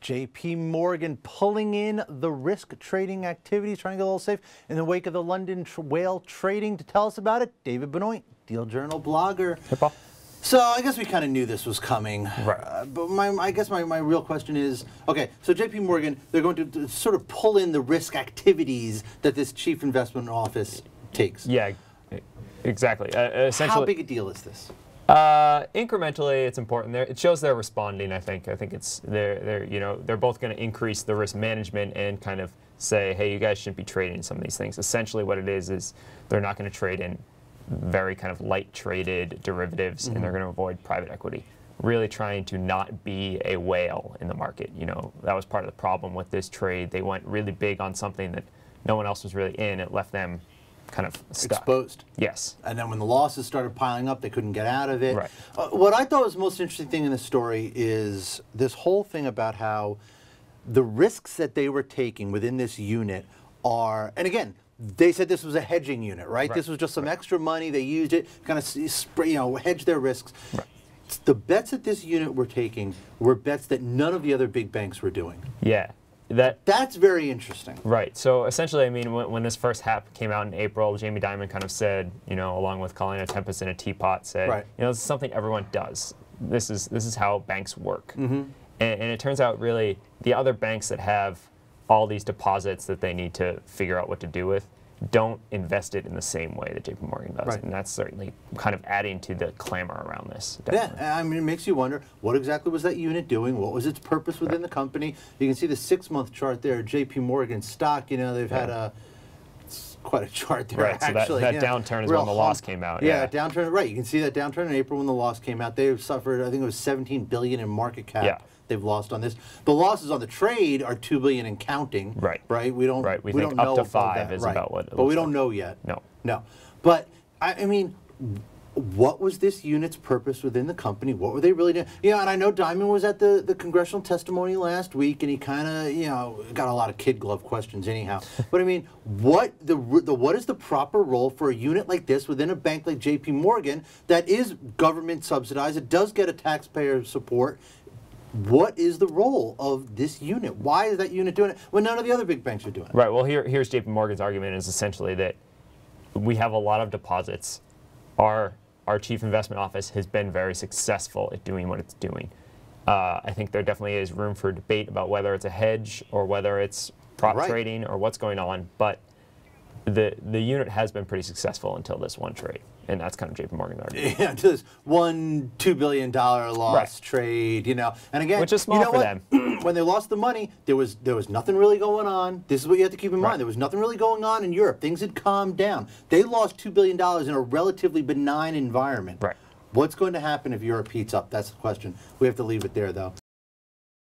JP Morgan pulling in the risk trading activities, trying to get a little safe in the wake of the London whale trading. To tell us about it, David Benoit, Deal Journal blogger. Hey, Paul. So I guess we kind of knew this was coming. Right. But I guess my real question is, okay, so JP Morgan, they're going to sort of pull in the risk activities that this chief investment office takes. Yeah, exactly. Essentially, how big a deal is this? Incrementally, it's important. It shows they're responding. I think it's they're both going to increase the risk management and kind of say, hey, you guys shouldn't be trading some of these things. Essentially, what it is they're not going to trade in very kind of light traded derivatives, and they're going to avoid private equity. Really trying to not be a whale in the market. You know, that was part of the problem with this trade. They went really big on something that no one else was really in. It left them kind of stuck. Exposed. Yes. And then when the losses started piling up, they couldn't get out of it. Right. What I thought was the most interesting thing in this story is this whole thing about how the risks that they were taking within this unit are, and again, they said this was a hedging unit, right? This was just some extra money. They used it, kind of hedge their risks. Right. The bets that this unit were taking were bets that none of the other big banks were doing. Yeah. That's very interesting. Right. So essentially, I mean, when this first came out in April, Jamie Dimon kind of said, you know, along with calling a tempest in a teapot, said, you know, this is something everyone does. This is how banks work. And it turns out, really, the other banks that have all these deposits that they need to figure out what to do with don't invest it in the same way that JP Morgan does. And that's certainly kind of adding to the clamor around this. Definitely. Yeah, I mean, it makes you wonder, what exactly was that unit doing? What was its purpose within the company? You can see the 6-month chart there, JP Morgan stock, you know, they've had quite a chart there, actually. So that downturn is when the loss came out. Yeah, downturn, right. You can see that downturn in April when the loss came out. They've suffered, I think it was $17 billion in market cap. They've lost on this. The losses on the trade are $2 billion and counting. Right. We don't. Right. We think don't up to 5 is about what. But we don't know yet. No. But I mean, what was this unit's purpose within the company? What were they really doing? Yeah, and I know Dimon was at the congressional testimony last week, and he kind of got a lot of kid glove questions anyhow. But I mean, what is the proper role for a unit like this within a bank like JP Morgan that is government subsidized? It does get a taxpayer support. What is the role of this unit? Why is that unit doing it when none of the other big banks are doing it? Right. Well, here's JP Morgan's argument is essentially that we have a lot of deposits. Our chief investment office has been very successful at doing what it's doing. I think there definitely is room for debate about whether it's a hedge or whether it's prop trading or what's going on. But the unit has been pretty successful until this one trade. And that's kind of JP Morgan's argument. Yeah, until this $2 billion loss trade, you know. And again, which is small for them. When they lost the money, there was nothing really going on. This is what you have to keep in mind. There was nothing really going on in Europe. Things had calmed down. They lost $2 billion in a relatively benign environment. What's going to happen if Europe heats up? That's the question. We have to leave it there, though.